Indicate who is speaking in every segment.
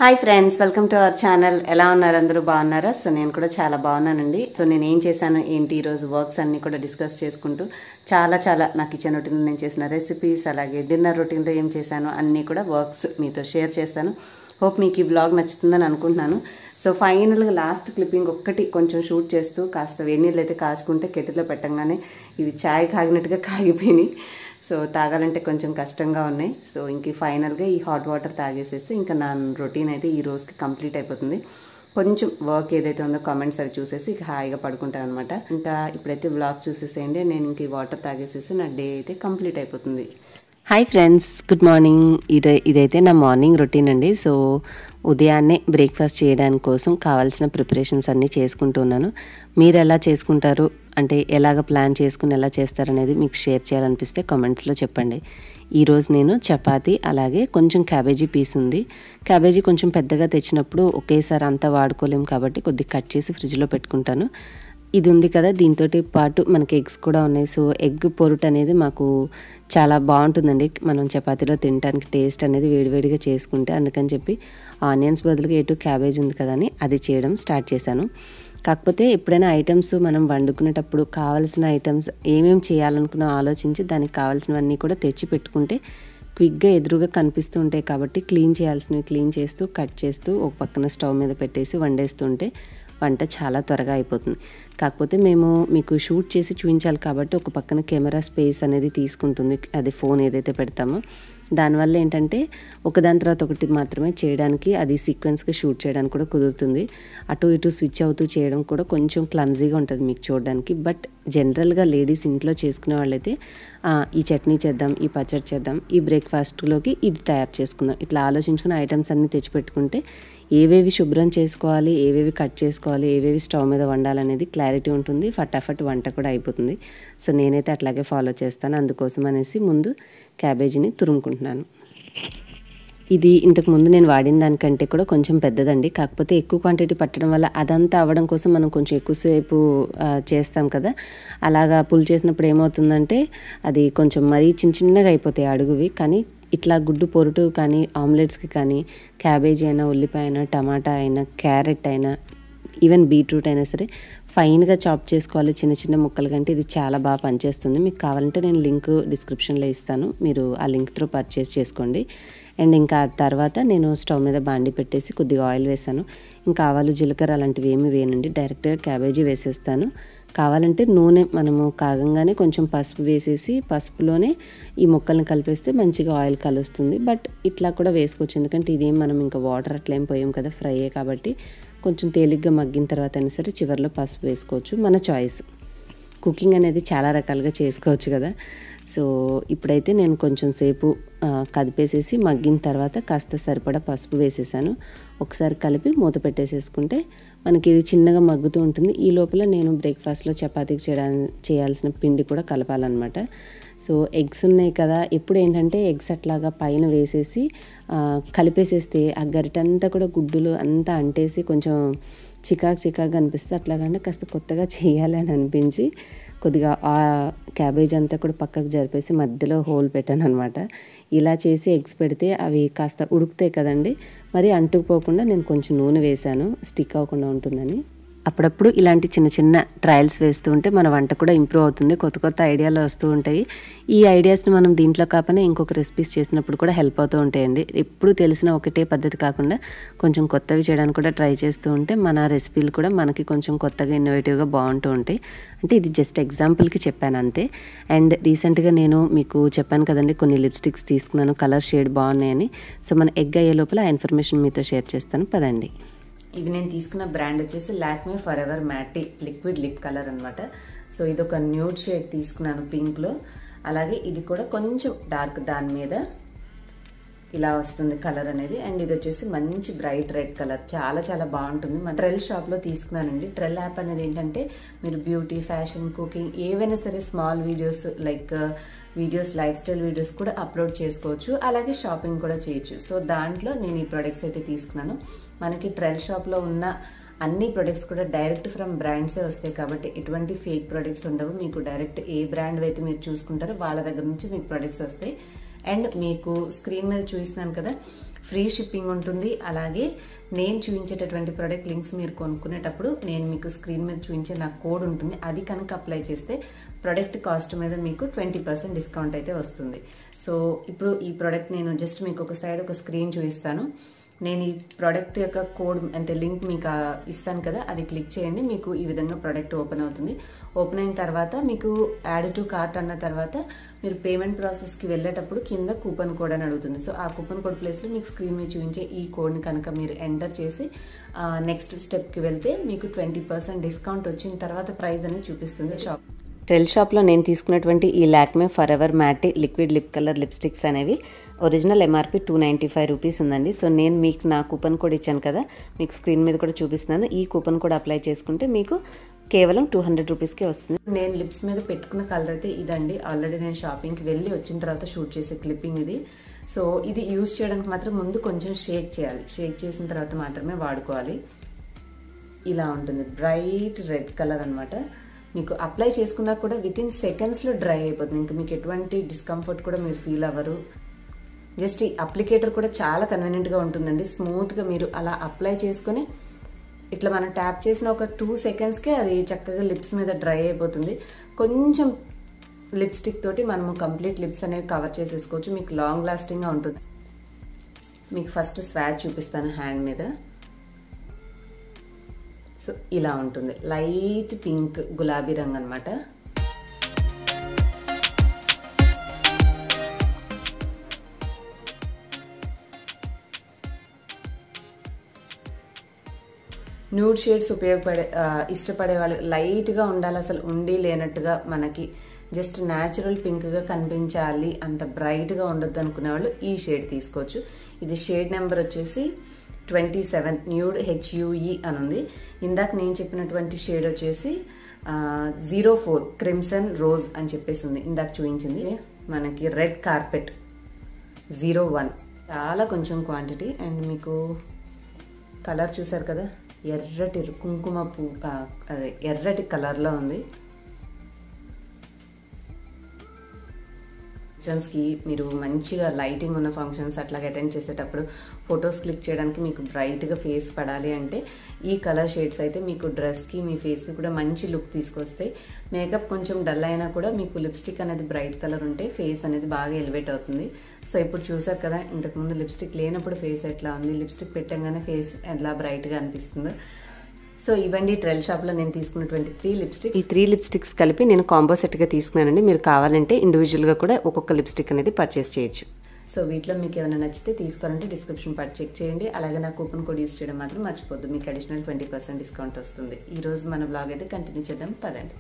Speaker 1: Hi friends, welcome to our channel. ఎలా ఉన్నారు? అందరూ బాగున్నారా? సో నేను కూడా చాలా బాగున్నానండి. సో నేను ఏం చేశాను ఏంటి ఈరోజు వర్క్స్ అన్నీ కూడా డిస్కస్ చేసుకుంటూ చాలా నా కిచెన్ రొటీన్లో నేను చేసిన రెసిపీస్, అలాగే డిన్నర్ రొటీన్లో ఏం చేశాను అన్నీ కూడా వర్క్స్ మీతో షేర్ చేస్తాను. హోప్ మీకు ఈ వ్లాగ్ నచ్చుతుందని అనుకుంటున్నాను. సో ఫైనల్గా లాస్ట్ క్లిప్పింగ్ ఒక్కటి కొంచెం షూట్ చేస్తూ కాస్త వేడి నీళ్ళు అయితే కాచుకుంటే కెటిల్లో పెట్టంగానే ఇవి ఛాయ్ కాగినట్టుగా కాగిపోయినాయి. సో తాగాలంటే కొంచెం కష్టంగా ఉన్నాయి. సో ఇంక ఫైనల్గా ఈ హాట్ వాటర్ తాగేసేస్తే ఇంకా నా రొటీన్ అయితే ఈ రోజుకి కంప్లీట్ అయిపోతుంది. కొంచెం వర్క్ ఏదైతే ఉందో కామెంట్స్ అవి చూసేసి ఇక హాయిగా పడుకుంటాను అనమాట. ఇంకా ఇప్పుడైతే వ్లాగ్ చూసేసేయండి. నేను ఇంక ఈ వాటర్ తాగేసేసి నా డే అయితే కంప్లీట్ అయిపోతుంది. Hi friends, good morning. ఇదైతే నా మార్నింగ్ రొటీన్ అండి. సో ఉదయాన్నే బ్రేక్ఫాస్ట్ చేయడానికి కోసం కావాల్సిన ప్రిపరేషన్స్ అన్నీ చేసుకుంటున్నాను. మీరు ఎలా చేసుకుంటారు అంటే ఎలాగ ప్లాన్ చేసుకుని ఎలా చేస్తారనేది మీకు షేర్ చేయాలనిపిస్తే కామెంట్స్లో చెప్పండి. ఈరోజు నేను చపాతీ అలాగే కొంచెం క్యాబేజీ పీస్ ఉంది. క్యాబేజీ కొంచెం పెద్దగా తెచ్చినప్పుడు ఒకేసారి అంతా వాడుకోలేము కాబట్టి కొద్దిగా కట్ చేసి ఫ్రిడ్జ్లో పెట్టుకుంటాను. ఇది ఉంది కదా, దీంతో పాటు మనకి ఎగ్స్ కూడా ఉన్నాయి. సో ఎగ్ పొరుటు అనేది మాకు చాలా బాగుంటుందండి. మనం చపాతీలో తినడానికి టేస్ట్ అనేది వేడివేడిగా చేసుకుంటే, అందుకని చెప్పి ఆనియన్స్ బదులుగా ఎటు క్యాబేజ్ ఉంది కదా అని అది చేయడం స్టార్ట్ చేశాను. కాకపోతే ఎప్పుడైనా ఐటమ్స్ మనం వండుకునేటప్పుడు కావాల్సిన ఐటమ్స్ ఏమేమి చేయాలనుకున్నా ఆలోచించి దానికి కావాల్సినవన్నీ కూడా తెచ్చి పెట్టుకుంటే క్విక్గా ఎదురుగా కనిపిస్తూ ఉంటాయి. కాబట్టి క్లీన్ చేయాల్సినవి క్లీన్ చేస్తూ కట్ చేస్తూ ఒక పక్కన స్టవ్ మీద పెట్టేసి వండేస్తుంటే వంట చాలా త్వరగా అయిపోతుంది. కాకపోతే మేము మీకు షూట్ చేసి చూపించాలి కాబట్టి ఒక పక్కన కెమెరా స్పేస్ అనేది తీసుకుంటుంది. అది ఫోన్ ఏదైతే పెడతామో దానివల్ల ఏంటంటే ఒకదాని తర్వాత ఒకటి మాత్రమే చేయడానికి, అది సీక్వెన్స్గా షూట్ చేయడానికి కూడా కుదురుతుంది. అటు ఇటు స్విచ్ అవుతూ చేయడం కూడా కొంచెం క్లమ్జీగా ఉంటుంది మీకు చూడడానికి. బట్ జనరల్గా లేడీస్ ఇంట్లో చేసుకునే వాళ్ళైతే ఈ చట్నీ చేద్దాం, ఈ పచ్చడి చేద్దాం, ఈ బ్రేక్ఫాస్ట్లోకి ఇది తయారు చేసుకుందాం, ఇట్లా ఆలోచించుకుని ఐటమ్స్ అన్నీ తెచ్చిపెట్టుకుంటే ఏవేవి శుభ్రం చేసుకోవాలి, ఏవేవి కట్ చేసుకోవాలి, ఏవేవి స్టవ్ మీద వండాలనేది క్లారిటీ ఉంటుంది. ఫటాఫట్ వంట కూడా అయిపోతుంది. సో నేనైతే అట్లాగే ఫాలో చేస్తాను. అందుకోసం అనేసి ముందు క్యాబేజీని తురుముకుంటున్నాను. ఇది ఇంతకు ముందు నేను వాడిన దానికంటే కూడా కొంచెం పెద్దదండి. కాకపోతే ఎక్కువ క్వాంటిటీ పట్టడం వల్ల అదంతా అవ్వడం కోసం మనం కొంచెం ఎక్కువసేపు చేస్తాం కదా, అలాగా పుల్ చేసినప్పుడు ఏమవుతుందంటే అది కొంచెం మరీ చిన్నగా అయిపోతాయి అడుగువి. కానీ ఇట్లా గుడ్డు పొరుటు కానీ ఆమ్లెట్స్కి కానీ క్యాబేజీ అయినా, ఉల్లిపాయ అయినా, టమాటా అయినా, క్యారెట్ అయినా, ఈవెన్ బీట్రూట్ అయినా సరే ఫైన్గా చాప్ చేసుకోవాలి చిన్న ముక్కలు కంటే ఇది చాలా బాగా పనిచేస్తుంది. మీకు కావాలంటే నేను లింక్ డిస్క్రిప్షన్లో ఇస్తాను, మీరు ఆ లింక్తో పర్చేస్ చేసుకోండి. అండ్ ఇంకా తర్వాత నేను స్టవ్ మీద బాండి పెట్టేసి కొద్దిగా ఆయిల్ వేసాను. ఇంకా ఆవాలు జీలకర్ర అలాంటివి ఏమి వేయనండి, డైరెక్ట్గా క్యాబేజీ వేసేస్తాను. కావాలంటే నూనె మనము కాగంగానే కొంచెం పసుపు వేసేసి పసుపులోనే ఈ ముక్కల్ని కలిపేస్తే మంచిగా ఆయిల్ కలుస్తుంది. బట్ ఇట్లా కూడా వేసుకోవచ్చు, ఎందుకంటే ఇదేం మనం ఇంకా వాటర్ అట్లా ఏం పోయాం కదా, ఫ్రైయే కాబట్టి కొంచెం తేలిగ్గా మగ్గిన తర్వాత అయినా సరే చివరిలో పసుపు వేసుకోవచ్చు, మన చాయిస్. కుకింగ్ అనేది చాలా రకాలుగా చేసుకోవచ్చు కదా. సో ఇప్పుడైతే నేను కొంచెం సేపు కదిపేసేసి మగ్గిన తర్వాత కాస్త సరిపడా పసుపు వేసేసాను. ఒకసారి కలిపి మూత పెట్టేసేసుకుంటే మనకి ఇది చిన్నగా మగ్గుతూ ఉంటుంది. ఈ లోపల నేను బ్రేక్ఫాస్ట్లో చపాతీకి చేయాల్సిన పిండి కూడా కలపాలన్నమాట. సో ఎగ్స్ ఉన్నాయి కదా, ఎప్పుడు ఏంటంటే ఎగ్స్ అట్లాగా పైన వేసేసి కలిపేసేస్తే ఆ గరిటంతా కూడా గుడ్డులు అంతా అంటేసి కొంచెం చికాగా అనిపిస్తే, అట్లాగంటే కాస్త కొత్తగా చేయాలి అని అనిపించి కొద్దిగా ఆ క్యాబేజ్ అంతా కూడా పక్కకు జరిపేసి మధ్యలో హోల్ పెట్టాను అనమాట. ఇలా చేసి ఎగ్స్ పెడితే అవి కాస్త ఉడుకుతాయి కదండి, మరి అంటుకుపోకుండా నేను కొంచెం నూనె వేసాను, స్టిక్ అవ్వకుండా ఉంటుందని. అప్పుడప్పుడు ఇలాంటి చిన్న ట్రయల్స్ వేస్తూ ఉంటే మన వంట కూడా ఇంప్రూవ్ అవుతుంది. కొత్త ఐడియాలు వస్తూ ఉంటాయి. ఈ ఐడియాస్ని మనం దీంట్లో కాకపోయినా ఇంకొక రెసిపీస్ చేసినప్పుడు కూడా హెల్ప్ అవుతూ ఉంటాయండి. ఎప్పుడు తెలిసిన ఒకటే పద్ధతి కాకుండా కొంచెం కొత్తవి చేయడానికి కూడా ట్రై చేస్తూ ఉంటే మన రెసిపీలు కూడా మనకి కొంచెం కొత్తగా ఇన్నోవేటివ్గా బాగుంటూ ఉంటాయి. అంటే ఇది జస్ట్ ఎగ్జాంపుల్కి చెప్పాను అంతే. అండ్ రీసెంట్గా నేను మీకు చెప్పాను కదండి, కొన్ని లిప్స్టిక్స్ తీసుకున్నాను, కలర్ షేడ్ బాగున్నాయని. సో మన ఎగ్ అయ్యే లోపల ఆ ఇన్ఫర్మేషన్ మీతో షేర్ చేస్తాను, పదండి. ఇవి నేను తీసుకున్న బ్రాండ్ వచ్చేసి Lakme for ever మ్యాటీ liquid lip colour అనమాట. సో ఇది ఒక న్యూడ్ షేడ్ తీసుకున్నాను పింక్లో. అలాగే ఇది కూడా కొంచెం డార్క్, దాని మీద ఇలా వస్తుంది కలర్ అనేది. అండ్ ఇది వచ్చేసి మంచి బ్రైట్ రెడ్ కలర్, చాలా బాగుంటుంది. మన ట్రెల్ షాప్లో తీసుకున్నానండి. ట్రెల్ యాప్ అనేది ఏంటంటే మీరు బ్యూటీ, ఫ్యాషన్, కుకింగ్ ఏవైనా సరే small videos like videos, life style videos కూడా అప్లోడ్ చేసుకోవచ్చు, అలాగే షాపింగ్ కూడా చేయొచ్చు. సో దాంట్లో నేను ఈ ప్రొడక్ట్స్ అయితే తీసుకున్నాను. మనకి ట్రెల్ షాప్లో ఉన్న అన్ని ప్రొడక్ట్స్ కూడా డైరెక్ట్ ఫ్రమ్ బ్రాండ్సే వస్తాయి కాబట్టి ఎటువంటి ఫేక్ ప్రొడక్ట్స్ ఉండవు. మీకు డైరెక్ట్ ఏ బ్రాండ్ అయితే మీరు చూసుకుంటారో వాళ్ళ దగ్గర నుంచి మీకు ప్రొడక్ట్స్ వస్తాయి. అండ్ మీకు స్క్రీన్ మీద చూపిస్తున్నాను కదా, ఫ్రీ షిప్పింగ్ ఉంటుంది. అలాగే నేను చూపించేటటువంటి ప్రోడక్ట్ లింక్స్ మీరు కొనుక్కునేటప్పుడు నేను మీకు స్క్రీన్ మీద చూపించే నా కోడ్ ఉంటుంది, అది కనుక అప్లై చేస్తే ప్రోడక్ట్ కాస్ట్ మీద మీకు 20% డిస్కౌంట్ అయితే వస్తుంది. సో ఇప్పుడు ఈ ప్రోడక్ట్ నేను జస్ట్ మీకు ఒక సైడ్ ఒక స్క్రీన్ చూపిస్తాను. నేను ఈ ప్రోడక్ట్ యొక్క కోడ్ అంటే లింక్ మీకు ఇస్తాను కదా, అది క్లిక్ చేయండి. మీకు ఈ విధంగా ప్రోడక్ట్ ఓపెన్ అవుతుంది. ఓపెన్ అయిన తర్వాత మీకు యాడ్ టు కార్ట్ అన్న తర్వాత మీరు పేమెంట్ ప్రాసెస్కి వెళ్ళేటప్పుడు కింద కూపన్ కోడ్ అని అడుగుతుంది. సో ఆ కూపన్ కోడ్ ప్లేస్లో మీకు స్క్రీన్ మీద చూపించే ఈ కోడ్ని కనుక మీరు ఎంటర్ చేసి నెక్స్ట్ స్టెప్కి వెళ్తే మీకు 20% డిస్కౌంట్ వచ్చిన తర్వాత ప్రైస్ అనేది చూపిస్తుంది షాప్. ట్రెల్ షాప్లో నేను తీసుకున్నటువంటి ఈ Lakme forever matte liquid lip colour lipsticks అనేవి ఒరిజినల్ ఎంఆర్పి 295 రూపీస్ ఉందండి. సో నేను మీకు నా కూపన్ కోడ్ ఇచ్చాను కదా, మీకు స్క్రీన్ మీద కూడా చూపిస్తున్నాను. ఈ కూపన్ కోడ్ అప్లై చేసుకుంటే మీకు కేవలం 200 రూపీస్కే వస్తుంది. నేను లిప్స్ మీద పెట్టుకున్న కలర్ అయితే ఇదండి. ఆల్రెడీ నేను షాపింగ్కి వెళ్ళి వచ్చిన తర్వాత షూట్ చేసే క్లిప్పింగ్ ఇది. సో ఇది యూజ్ చేయడానికి మాత్రం ముందు కొంచెం షేక్ చేయాలి. షేక్ చేసిన తర్వాత మాత్రమే వాడుకోవాలి. ఇలా ఉంటుంది, బ్రైట్ రెడ్ కలర్ అనమాట. మీకు అప్లై చేసుకున్నా కూడా వితిన్ సెకండ్స్లో డ్రై అయిపోతుంది. ఇంకా మీకు ఎటువంటి డిస్కంఫర్ట్ కూడా మీరు ఫీల్ అవ్వరు. జస్ట్ ఈ అప్లికేటర్ కూడా చాలా కన్వీనియంట్గా ఉంటుందండి. స్మూత్గా మీరు అలా అప్లై చేసుకొని ఇట్లా మనం ట్యాప్ చేసిన ఒక 2 సెకండ్స్కే అది చక్కగా లిప్స్ మీద డ్రై అయిపోతుంది. కొంచెం లిప్స్టిక్ తోటి మనము కంప్లీట్ లిప్స్ అనేవి కవర్ చేసేసుకోవచ్చు. మీకు లాంగ్ లాస్టింగ్గా ఉంటుంది. మీకు ఫస్ట్ స్వాచ్ చూపిస్తాను హ్యాండ్ మీద. సో ఇలా ఉంటుంది, లైట్ పింక్ గులాబీ రంగు అనమాట. న్యూడ్ షేడ్స్ ఇష్టపడే వాళ్ళు, లైట్గా ఉండాలి, అసలు ఉండి లేనట్టుగా మనకి జస్ట్ న్యాచురల్ పింక్గా కనిపించాలి, అంత బ్రైట్గా ఉండొద్దు అనుకునే వాళ్ళు ఈ షేడ్ తీసుకోవచ్చు. ఇది షేడ్ నెంబర్ వచ్చేసి 27 న్యూడ్ HUE అని ఉంది. ఇందాక నేను చెప్పినటువంటి షేడ్ వచ్చేసి 04 క్రిమ్సన్ రోజ్ అని చెప్పేసి ఉంది. ఇందాక చూపించింది మనకి రెడ్ కార్పెట్ 01, చాలా కొంచెం క్వాంటిటీ. అండ్ మీకు కలర్ చూసారు కదా, ఎర్రటి కుంకుమ పువ్వు, అదే ఎర్రటి కలర్లో ఉంది. ఫంక్షన్స్కి మీరు మంచిగా లైటింగ్ ఉన్న ఫంక్షన్స్ అట్లాగే అటెండ్ చేసేటప్పుడు ఫొటోస్ క్లిక్ చేయడానికి మీకు బ్రైట్గా ఫేస్ పడాలి అంటే ఈ కలర్ షేడ్స్ అయితే మీకు డ్రెస్కి మీ ఫేస్కి కూడా మంచి లుక్ తీసుకొస్తాయి. మేకప్ కొంచెం డల్ అయినా కూడా మీకు లిప్స్టిక్ అనేది బ్రైట్ కలర్ ఉంటే ఫేస్ అనేది బాగా ఎలివేట్ అవుతుంది. సో ఇప్పుడు చూసారు కదా, ఇంతకుముందు లిప్స్టిక్ లేనప్పుడు ఫేస్ ఎట్లా ఉంది, లిప్స్టిక్ పెట్టగానే ఫేస్ ఎలా బ్రైట్గా అనిపిస్తుందో. సో ఇవండి ట్రెల్ షాప్లో నేను తీసుకున్నటువంటి 3 లిప్స్టిక్స్. ఈ 3 లిప్స్టిక్స్ కలిపి నేను కాంబో సెట్గా తీసుకున్నానండి. మీరు కావాలంటే ఇండివిజువల్గా కూడా ఒక్కొక్క లిప్స్టిక్ అనేది పర్చేస్ చేయొచ్చు. సో వీటిలో మీకు ఏమైనా నచ్చితే తీసుకోవాలంటే డిస్క్రిప్షన్ పార్ట్ చెక్ చేయండి. అలాగే నా కూపన్ కోడ్ యూస్ చేయడం మాత్రం మర్చిపోద్దు, మీకు అడిషనల్ 20% డిస్కౌంట్ వస్తుంది. ఈ రోజు మన బ్లాగ్ అయితే కంటిన్యూ చేద్దాం పదండి.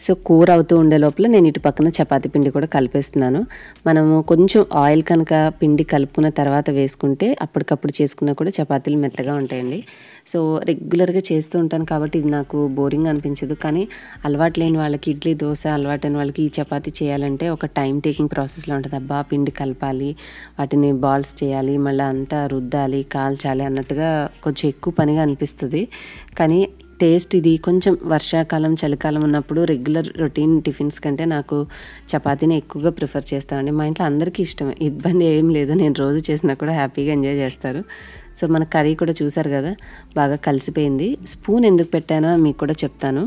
Speaker 1: సో కూర అవుతూ ఉండే లోపల నేను ఇటు పక్కన చపాతీ పిండి కూడా కలిపేస్తున్నాను. మనము కొంచెం ఆయిల్ కనుక పిండి కలుపుకున్న తర్వాత వేసుకుంటే అప్పటికప్పుడు చేసుకున్నా కూడా చపాతీలు మెత్తగా ఉంటాయండి. సో రెగ్యులర్గా చేస్తూ ఉంటాను కాబట్టి ఇది నాకు బోరింగ్ అనిపించదు. కానీ అలవాటు లేని వాళ్ళకి, ఇడ్లీ దోశ అలవాటైన వాళ్ళకి ఈ చపాతీ చేయాలంటే ఒక టైం టేకింగ్ ప్రాసెస్లో ఉంటుంది. అబ్బా పిండి కలపాలి, వాటిని బాల్స్ చేయాలి, మళ్ళీ అంతా రుద్దాలి, కాల్చాలి అన్నట్టుగా కొంచెం ఎక్కువ పనిగా అనిపిస్తుంది. కానీ టేస్ట్ ఇది కొంచెం వర్షాకాలం చలికాలం ఉన్నప్పుడు రెగ్యులర్ రొటీన్ టిఫిన్స్ కంటే నాకు చపాతీని ఎక్కువగా ప్రిఫర్ చేస్తానండి. మా ఇంట్లో అందరికీ ఇష్టం, ఇబ్బంది ఏం లేదు. నేను రోజు చేసినా కూడా హ్యాపీగా ఎంజాయ్ చేస్తారు. సో మన కర్రీ కూడా చూసారు కదా, బాగా కలిసిపోయింది. స్పూన్ ఎందుకు పెట్టానో మీకు కూడా చెప్తాను.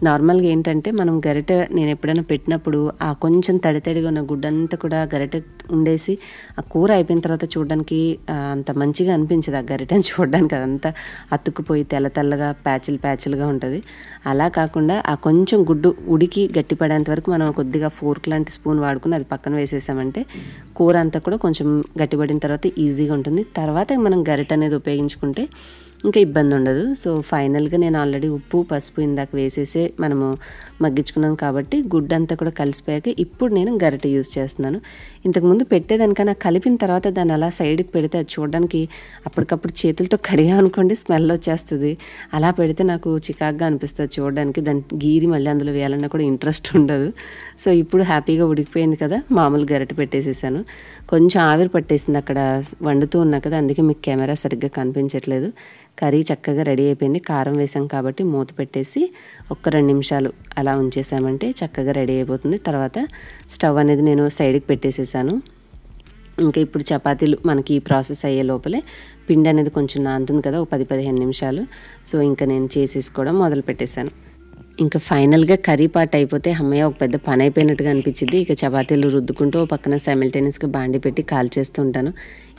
Speaker 1: నార్మల్గా ఏంటంటే మనం గరిటె నేను ఎప్పుడైనా పెట్టినప్పుడు ఆ కొంచెం తడితడిగా ఉన్న గుడ్డంతా కూడా గరిటె ఉండేసి ఆ కూర అయిపోయిన తర్వాత చూడడానికి అంత మంచిగా అనిపించదు. ఆ గరిటెని చూడడానికి అదంతా అతుక్కుపోయి తెల్ల తెల్లగా ప్యాచులుగా ఉంటుంది. అలా కాకుండా ఆ కొంచెం గుడ్డు ఉడికి గట్టిపడేంత వరకు మనం కొద్దిగా ఫోర్క్ లాంటి స్పూన్ వాడుకుని అది పక్కన వేసేసామంటే కూర అంతా కూడా కొంచెం గట్టిపడిన తర్వాత ఈజీగా ఉంటుంది. తర్వాత మనం గరిటె అనేది ఉపయోగించుకుంటే ఇంకా ఇబ్బంది ఉండదు. సో ఫైనల్గా నేను ఆల్రెడీ ఉప్పు పసుపు ఇందాక వేసేసి మనము మగ్గించుకున్నాం కాబట్టి గుడ్డంతా కూడా కలిసిపోయాక ఇప్పుడు నేను గరిటె యూజ్ చేస్తున్నాను. ఇంతకుముందు పెట్టేదానికన్నా కలిపిన తర్వాత దాన్ని అలా సైడ్కి పెడితే అది చూడడానికి అప్పటికప్పుడు చేతులతో కడిగామనుకోండి స్మెల్ వచ్చేస్తుంది. అలా పెడితే నాకు చికాగ్గా అనిపిస్తుంది చూడడానికి. దాన్ని గీరి మళ్ళీ అందులో వేయాలన్నా కూడా ఇంట్రెస్ట్ ఉండదు. సో ఇప్పుడు హ్యాపీగా ఉడికిపోయింది కదా, మామూలు గరిటె పెట్టేసేసాను. కొంచెం ఆవిరి పట్టేసింది అక్కడ వండుతూ ఉన్నా కదా, అందుకే మీకు కెమెరా సరిగ్గా కనిపించట్లేదు. కర్రీ చక్కగా రెడీ అయిపోయింది. కారం వేసాం కాబట్టి మూత పెట్టేసి ఒక్క 2 నిమిషాలు అలా ఉంచేసామంటే చక్కగా రెడీ అయిపోతుంది. తర్వాత స్టవ్ అనేది నేను సైడ్కి పెట్టేసేసాను. ఇంకా ఇప్పుడు చపాతీలు మనకి ఈ ప్రాసెస్ అయ్యే లోపలే పిండి అనేది కొంచెం నానుతుంది కదా, ఒక 10-15 నిమిషాలు. సో ఇంకా నేను చేసేసుకోవడం మొదలు పెట్టేశాను. ఇంకా ఫైనల్గా కర్రీ పార్ట్ అయిపోతే అమ్మయ్య ఒక పెద్ద పని అయిపోయినట్టుగా అనిపించింది. ఇక చపాతీలు రుద్దుకుంటూ పక్కన సైమిల్టేనియస్గా బాండి పెట్టి కాల్ చేస్తూ ఉంటాను.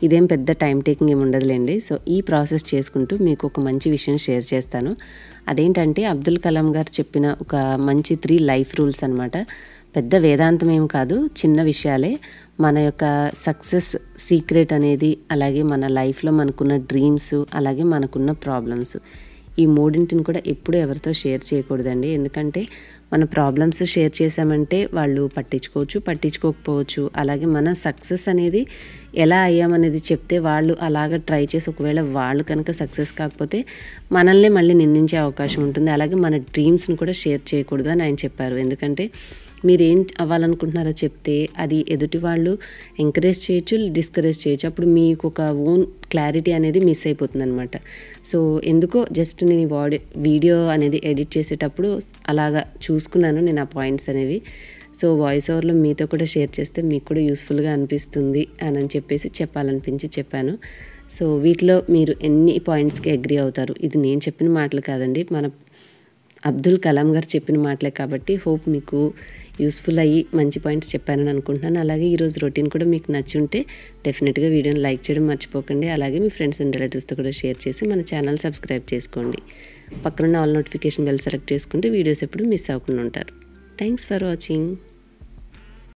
Speaker 1: ఇదేం పెద్ద టైం టేకింగ్ ఏమి ఉండదులేండి. సో ఈ ప్రాసెస్ చేసుకుంటూ మీకు ఒక మంచి విషయం షేర్ చేస్తాను. అదేంటంటే అబ్దుల్ కలాం గారు చెప్పిన ఒక మంచి 3 లైఫ్ రూల్స్ అనమాట. పెద్ద వేదాంతం ఏం కాదు, చిన్న విషయాలే మన యొక్క సక్సెస్ సీక్రెట్ అనేది, అలాగే మన లైఫ్లో మనకున్న డ్రీమ్స్, అలాగే మనకున్న ప్రాబ్లమ్స్, ఈ మూడింటిని కూడా ఎప్పుడూ ఎవరితో షేర్ చేయకూడదండి. ఎందుకంటే మన ప్రాబ్లమ్స్ షేర్ చేసామంటే వాళ్ళు పట్టించుకోకపోవచ్చు. అలాగే మన సక్సెస్ అనేది ఎలా అయ్యామనేది చెప్తే వాళ్ళు అలాగ ట్రై చేసి ఒకవేళ వాళ్ళు కనుక సక్సెస్ కాకపోతే మనల్ని మళ్ళీ నిందించే అవకాశం ఉంటుంది. అలాగే మన డ్రీమ్స్ని కూడా షేర్ చేయకూడదు అని ఆయన చెప్పారు. ఎందుకంటే మీరేం అవ్వాలనుకుంటున్నారో చెప్తే అది ఎదుటి వాళ్ళు ఎంకరేజ్ చేయొచ్చు, డిస్కరేజ్ చేయొచ్చు. అప్పుడు మీకు ఒక ఓన్ క్లారిటీ అనేది మిస్ అయిపోతుంది అనమాట. సో ఎందుకో జస్ట్ నేను ఈ వీడియో అనేది ఎడిట్ చేసేటప్పుడు అలాగా చూసుకున్నాను నేను ఆ పాయింట్స్ అనేవి. సో వాయిస్ ఓవర్లో మీతో కూడా షేర్ చేస్తే మీకు కూడా యూస్ఫుల్గా అనిపిస్తుంది అని చెప్పేసి చెప్పాలనిపించి చెప్పాను. సో వీటిలో మీరు ఎన్ని పాయింట్స్కి అగ్రీ అవుతారు? ఇది నేను చెప్పిన మాటలు కాదండి, మన అబ్దుల్ కలాం గారు చెప్పిన మాటలే. కాబట్టి హోప్ మీకు యూస్ఫుల్ అయ్యి మంచి పాయింట్స్ చెప్పానని అనుకుంటున్నాను. అలాగే ఈరోజు రొటీన్ కూడా మీకు నచ్చి ఉంటే డెఫినెట్గా వీడియోని లైక్ చేయడం మర్చిపోకండి. అలాగే మీ ఫ్రెండ్స్ అండ్ రిలేటివ్స్తో కూడా షేర్ చేసి మన ఛానల్ సబ్స్క్రైబ్ చేసుకోండి. పక్కనున్న ఆల్ నోటిఫికేషన్ బెల్ సెలెక్ట్ చేసుకుంటే వీడియోస్ ఎప్పుడు మిస్ అవ్వకుండా ఉంటారు. Thanks for watching.